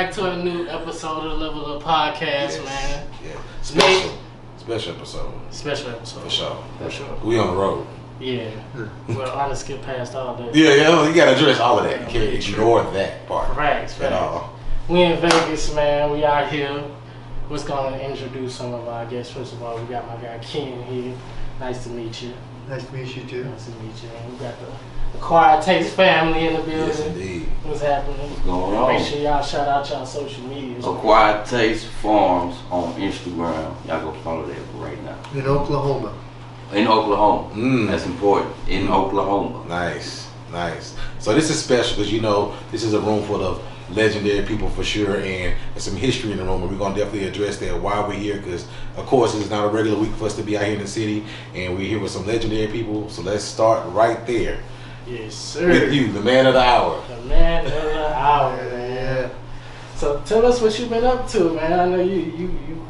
back to a new episode of the LevelUp podcast, man. Yeah. Special episode. Special episode. For sure. For sure. We on the road. Yeah. Well, I just skip past all that. Yeah, you gotta address all of that. You can't ignore that part. Facts. At all. We in Vegas, man. We out here. We're gonna introduce some of our guests. First of all, we got my guy Ken here. Nice to meet you. Nice to meet you too. Nice to meet you. And we got the Acquired Taste family in the building. Yes, indeed. What's happening? What's going on? Make sure y'all shout out y'all social media. Acquired Taste Farms on Instagram. Y'all go follow that right now. In Oklahoma. In Oklahoma. That's important. In Oklahoma. Nice. So this is special because, you know, this is a room full of legendary people for sure, and there's some history in the room, and we're going to definitely address that why we're here, because of course it's not a regular week for us to be out here in the city, and we're here with some legendary people. So let's start right there. Yes, sir. With you, the man of the hour. The man of the hour, man. Yeah. So tell us what you've been up to, man. I know you're doing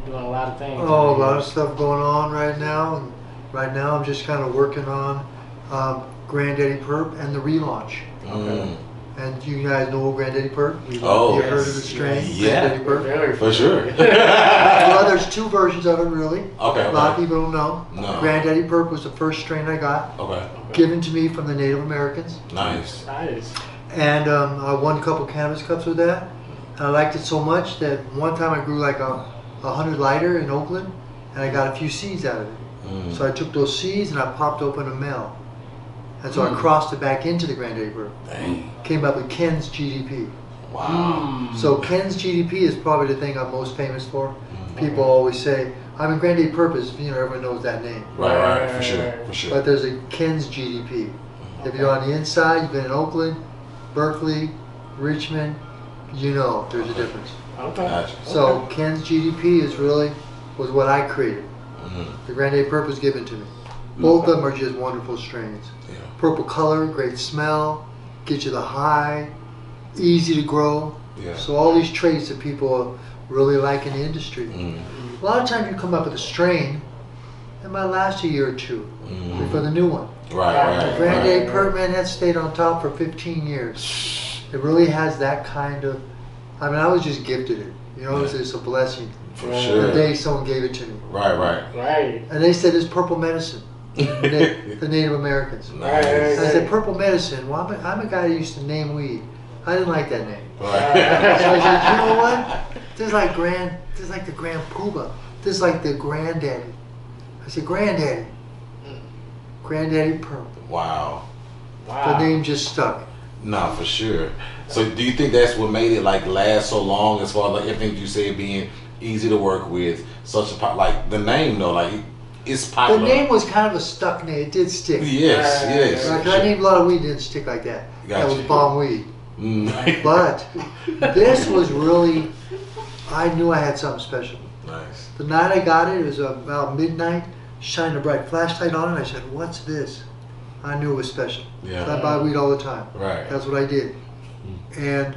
a lot of things. Oh, a lot of stuff going on right now. And right now I'm just kind of working on Granddaddy Purp and the relaunch. Okay. And you guys know Granddaddy Purp? Oh, you heard of the strain? Yeah. Granddaddy Purp? Very For sure. Well, there's two versions of it, really. Okay. A lot of people don't know. No. Granddaddy Purp was the first strain I got, Okay. given to me from the Native Americans. Nice. And I won a couple Cannabis Cups with that. And I liked it so much that one time I grew like a 100 lighter in Oakland, and I got a few seeds out of it. So I took those seeds and I popped open a mill. And so I crossed it back into the Granddaddy Purp. Dang. Came up with Ken's GDP. Wow. So Ken's GDP is probably the thing I'm most famous for. People always say, I'm in Granddaddy Purp, you know, everyone knows that name. Right, for sure. But there's a Ken's GDP. If you're on the inside, you've been in Oakland, Berkeley, Richmond, you know there's a difference. Okay. Gotcha. So Ken's GDP was what I created. The Granddaddy Purp was given to me. Both of them are just wonderful strains. Yeah. Purple color, great smell, get you the high, easy to grow. Yeah. So all these traits that people really like in the industry. A lot of times you come up with a strain that might last a year or two before the new one. Right. Granddaddy Purp, man, that stayed on top for 15 years. It really has that kind of, I mean, I was just gifted it. You know, it's a blessing. For sure. The day someone gave it to me. Right. And they said it's purple medicine. The Native Americans. Nice. And I said, purple medicine. Well, I'm a guy who used to name weed. I didn't like that name. Right. So I said, you know what? This is like the Grand Poobah. This is like the Granddaddy. I said, Granddaddy. Granddaddy Purp. Wow. The name just stuck. Nah, for sure. So do you think that's what made it like last so long, as far as like everything you said being easy to work with, such a like the name though, like it's popular. The name was kind of a stuck name. It did stick. Yes. Right, 'cause I named a lot of weed that didn't stick like that. That was bomb weed. But this was really, I knew I had something special. Nice. The night I got it was about midnight, shined a bright flashlight on it, and I said, what's this? I knew it was special. Yeah. So I buy weed all the time. Right. That's what I did. And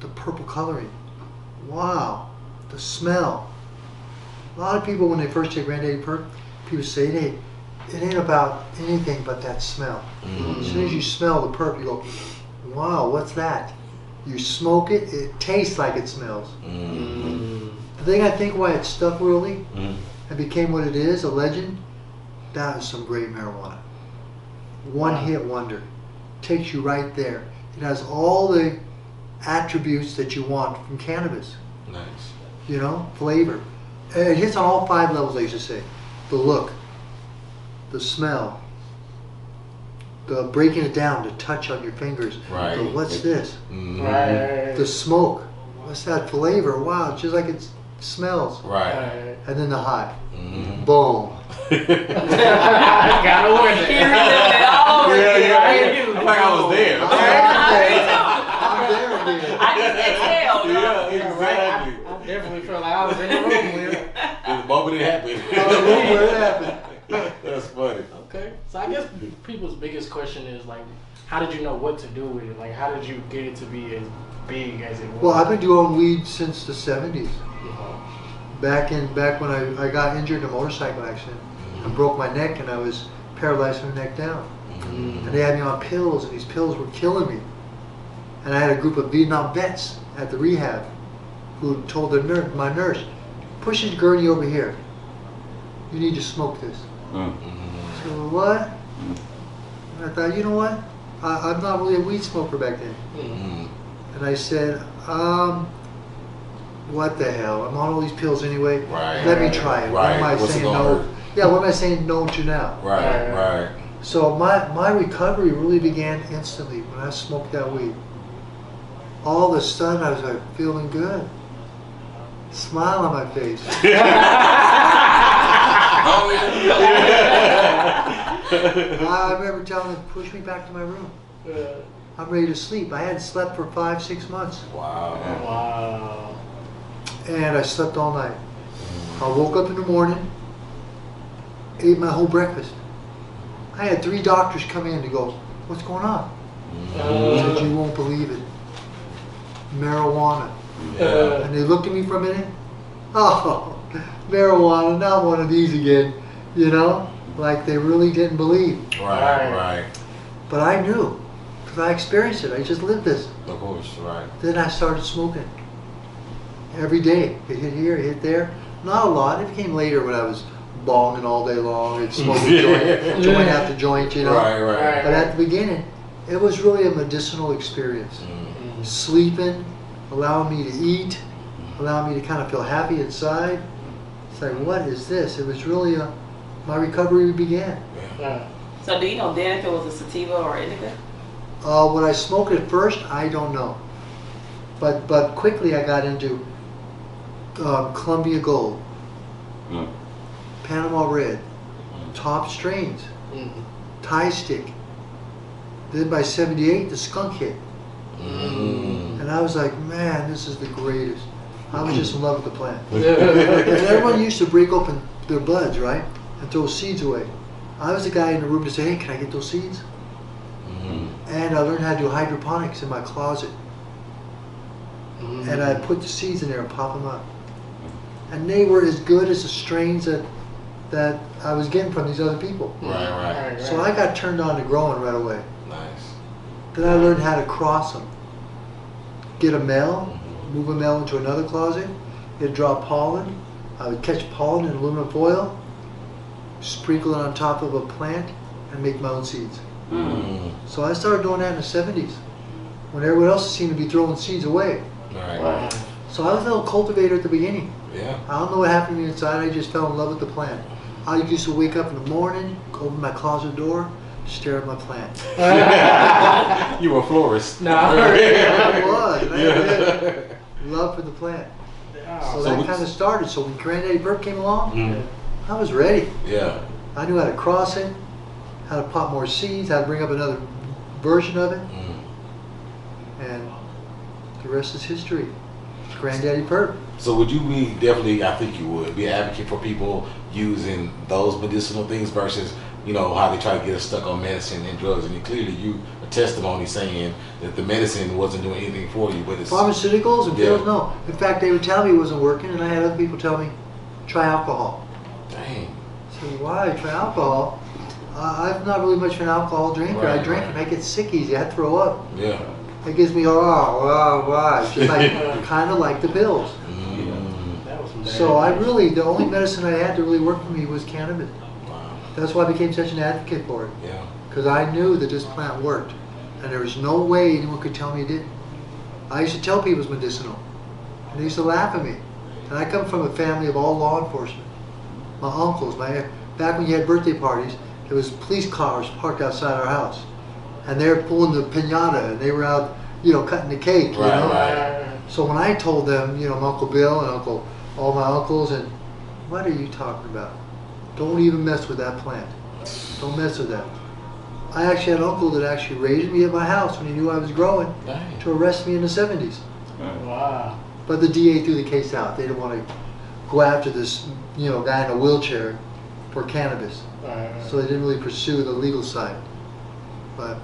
the purple coloring, wow. The smell. A lot of people, when they first take Granddaddy Purp, people say, it ain't about anything but that smell. As soon as you smell the Purp, you go, wow, what's that? You smoke it, it tastes like it smells. The thing I think why it stuck really and became what it is, a legend, that is some great marijuana. One hit wonder. Takes you right there. It has all the attributes that you want from cannabis. Nice. You know, flavor. It hits on all 5 levels, I used to say. The look, the smell, the breaking it down, the touch on your fingers. Right. The what's this? Right. The smoke. What's that flavor? Wow, it's just like it smells. Right. And then the high. Boom. Gotta work it. I like I was there. I'm there again. I just exhaled. Yeah, exactly. I definitely felt like I was in the room with it. The moment it happened. Where it happened. That's funny. Okay. So I guess people's biggest question is like, how did you know what to do with it? Like, how did you get it to be as big as it was? Well, I've been doing weed since the 70s. Back when I got injured in a motorcycle accident and broke my neck, and I was paralyzed from the neck down. And they had me on pills, and these pills were killing me. And I had a group of Vietnam vets, at the rehab who told my nurse, push his gurney over here. You need to smoke this. So what? And I thought, you know what? I'm not really a weed smoker back then. And I said, what the hell? I'm on all these pills anyway. Right. Let me try it. What am I What's it saying gonna no? hurt? Yeah, what am I saying no to now? Right. So my recovery really began instantly when I smoked that weed. All of a sudden I was like feeling good. Smile on my face. I remember telling him, push me back to my room. I'm ready to sleep. I hadn't slept for 5-6 months. Wow. And I slept all night. I woke up in the morning, ate my whole breakfast. I had 3 doctors come in to go, what's going on? I said, you won't believe it. Marijuana. And they looked at me for a minute. Oh, marijuana, not one of these again. You know, like they really didn't believe. Right. But I knew, because I experienced it. I just lived this. Of course, right. Then I started smoking. Every day. It hit here, it hit there. Not a lot. It came later when I was bonging all day long and smoking joint after joint, you know. Right. But at the beginning, it was really a medicinal experience. Sleeping, allowing me to eat, allowing me to kind of feel happy inside. It's like, what is this? It was really my recovery began. So do you know then if it was a sativa or indica? When I smoked it first, I don't know. But quickly I got into Columbia Gold, Panama Red, top strains, Thai Stick. Then by 78, the skunk hit. And I was like, man, this is the greatest. I was just in love with the plant. And everyone used to break open their buds, right? And throw seeds away. I was the guy in the room to say, hey, can I get those seeds? And I learned how to do hydroponics in my closet. And I put the seeds in there and pop them up. And they were as good as the strains that I was getting from these other people. Right. So I got turned on to growing right away. Nice. Then I learned how to cross them. Get a male, move a male into another closet, it'd drop pollen. I would catch pollen in aluminum foil, sprinkle it on top of a plant, and make my own seeds. So I started doing that in the 70s, when everyone else seemed to be throwing seeds away. Right. So I was a little cultivator at the beginning. Yeah. I don't know what happened to me inside, I just fell in love with the plant. I used to wake up in the morning, open my closet door, stare at my plant. You were a florist. No. I was. And I had love for the plant. So that kind of started. So when Granddaddy Purp came along, I was ready. Yeah. I knew how to cross it, how to pop more seeds, how to bring up another version of it. And the rest is history. Granddaddy Purp. So would you be definitely, I think you would, be an advocate for people using those medicinal things versus, you know, how they try to get us stuck on medicine and drugs? And clearly you a testimony saying that the medicine wasn't doing anything for you, but it's... Pharmaceuticals and pills, no. In fact, they would tell me it wasn't working, and I had other people tell me, try alcohol. Dang. So why try alcohol? I'm not really much of an alcohol drinker. I drink and I get sick easy. I throw up. Yeah. It gives me it's just like kind of like the pills. So I really, the only medicine I had to really work for me was cannabis. Wow. That's why I became such an advocate for it. Yeah. Because I knew that this plant worked, and there was no way anyone could tell me it didn't. I used to tell people it was medicinal, and they used to laugh at me. And I come from a family of all law enforcement. My uncles, back when you had birthday parties, there was police cars parked outside our house, and they were pulling the piñata, and they were out, cutting the cake, you know. Right. So when I told them, my Uncle Bill and all my uncles, and what are you talking about? Don't even mess with that plant. Don't mess with that. I actually had an uncle that actually raised me at my house when he knew I was growing to arrest me in the 70s. Wow. But the DA threw the case out. They didn't want to go after this, guy in a wheelchair for cannabis. So they didn't really pursue the legal side. But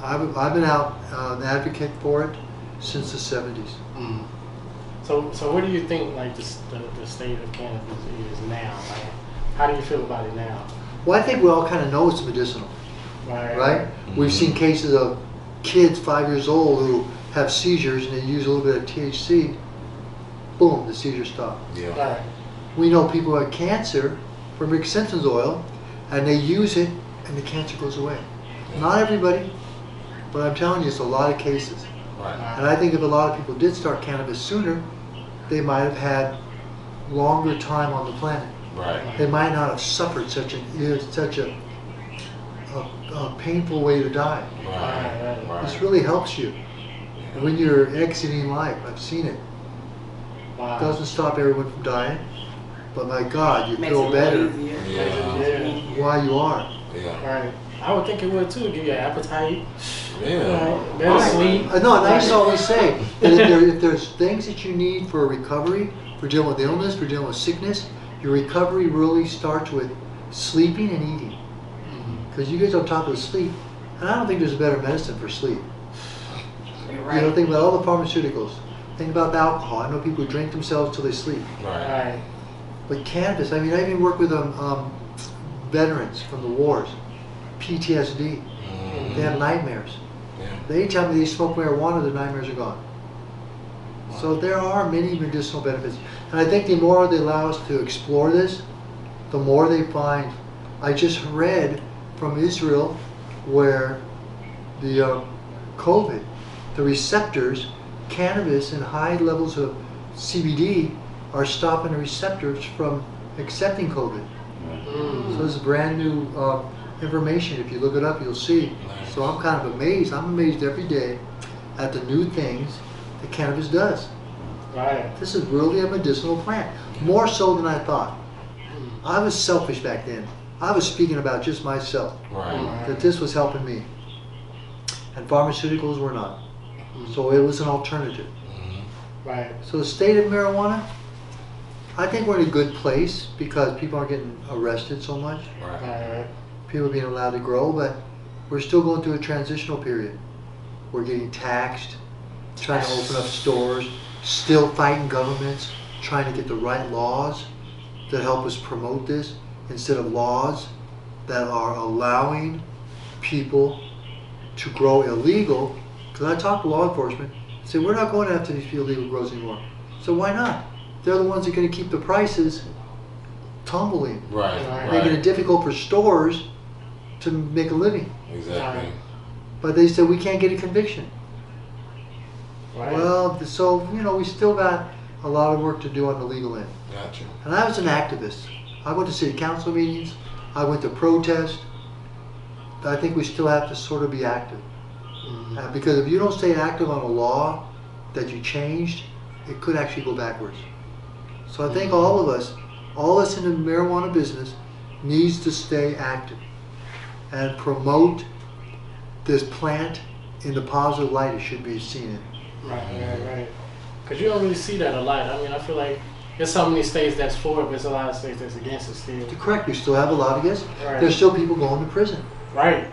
I've been out an advocate for it since the 70s. So what do you think like the state of cannabis is now? Like, how do you feel about it now? Well, I think we all kind of know it's medicinal, right? We've seen cases of kids 5 years old who have seizures and they use a little bit of THC, boom, the seizures stop. Yeah. Right. We know people who have cancer from Rick Simpson's oil, and they use it, and the cancer goes away. Not everybody, but I'm telling you, it's a lot of cases. Right. And I think if a lot of people did start cannabis sooner, they might have had longer time on the planet. Right. They might not have suffered such a painful way to die. Right. This really helps you when you're exiting life. I've seen it. Wow. Doesn't stop everyone from dying, but my God, you Makes feel it better easier. Yeah. while you are. Yeah. Right. I would think it would too. Give you an appetite. Yeah. Right. Better sleep. No, and I used to always say that if there's things that you need for recovery, for dealing with illness, for dealing with sickness, your recovery really starts with sleeping and eating. Because you get on top of sleep, and I don't think there's a better medicine for sleep. You're You know, right. think about all the pharmaceuticals. Think about the alcohol. I know people who drink themselves till they sleep. Right. Right. But cannabis, I mean, I even work with veterans from the wars, PTSD. They have nightmares. Yeah. They tell me they smoke marijuana, their nightmares are gone. So there are many medicinal benefits. And I think the more they allow us to explore this, the more they find. I just read from Israel where the COVID, the receptors, cannabis and high levels of CBD are stopping the receptors from accepting COVID. So this is brand new information. If you look it up, you'll see. Nice. So I'm kind of amazed. I'm amazed every day at the new things that cannabis does. Right. This is really a medicinal plant, more so than I thought. I was selfish back then. I was speaking about just myself, Right. that this was helping me. And pharmaceuticals were not. So it was an alternative. Right. So the state of marijuana, I think we're in a good place because people aren't getting arrested so much. Right. Right. People are being allowed to grow, but we're still going through a transitional period. We're getting taxed, trying to open up stores, still fighting governments, trying to get the right laws that help us promote this instead of laws that are allowing people to grow illegal. Because I talk to law enforcement, say we're not going after these illegal grows anymore. So why not? They're the ones that are going to keep the prices tumbling, Right. making it difficult for stores to make a living. Exactly. But they said we can't get a conviction. Right. Well, so we still got a lot of work to do on the legal end. Gotcha. And I was an activist. I went to city council meetings. I went to protest. I think we still have to sort of be active. Because if you don't stay active on a law that you changed, it could actually go backwards. So I think all of us in the marijuana business needs to stay active and promote this plant in the positive light it should be seen in. Right. Because you don't really see that a lot. I mean, I feel like there's so many states that's for it, but there's a lot of states that's against it still. Correct, you still have a lot of this. Right. There's still people going to prison. Right.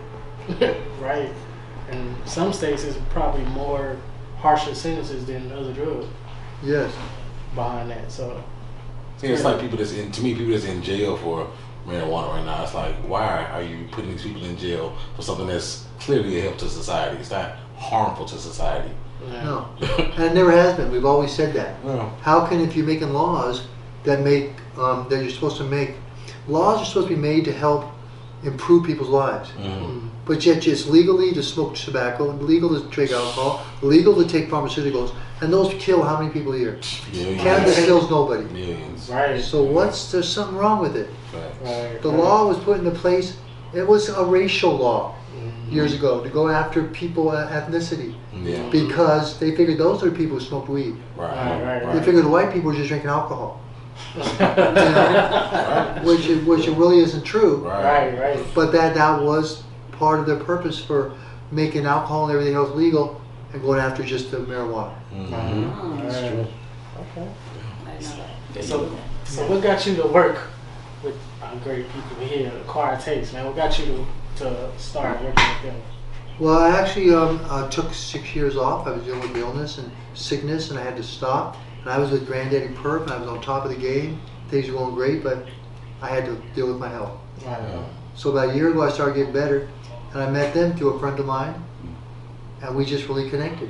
Right. And some states is probably more harsher sentences than other drugs Yes. behind that. So See, it's like people that's in jail for marijuana right now. It's like, why are you putting these people in jail for something that's clearly a help to society? It's not harmful to society. yeah. No. And it never has been. We've always said that. Yeah. How can, if you're making laws that make, that you're supposed to make, laws are supposed to be made to help improve people's lives. But yet it's legally to smoke tobacco, legal to drink alcohol, legal to take pharmaceuticals, and those kill how many people a year? Millions. Cannabis kills nobody. Millions. Right. So there's something wrong with it. Right. The law was put into place, it was a racial law years ago to go after people ethnicity Yeah. because they figured those are the people who smoked weed. Right. They figured the white people were just drinking alcohol, Right. which it really isn't true. Right. But that was part of their purpose for making alcohol and everything else legal and going after just the marijuana. That's true. Okay. I didn't know that. So what got you to work with our great people here, Acquired Taste, man? What got you to start working with them? Well, I actually took 6 years off. I was dealing with illness and sickness, and I had to stop. And I was with Granddaddy Purp, and I was on top of the game. Things were going great, but I had to deal with my health. Right. So about a year ago, I started getting better, and I met them through a friend of mine, and we just really connected.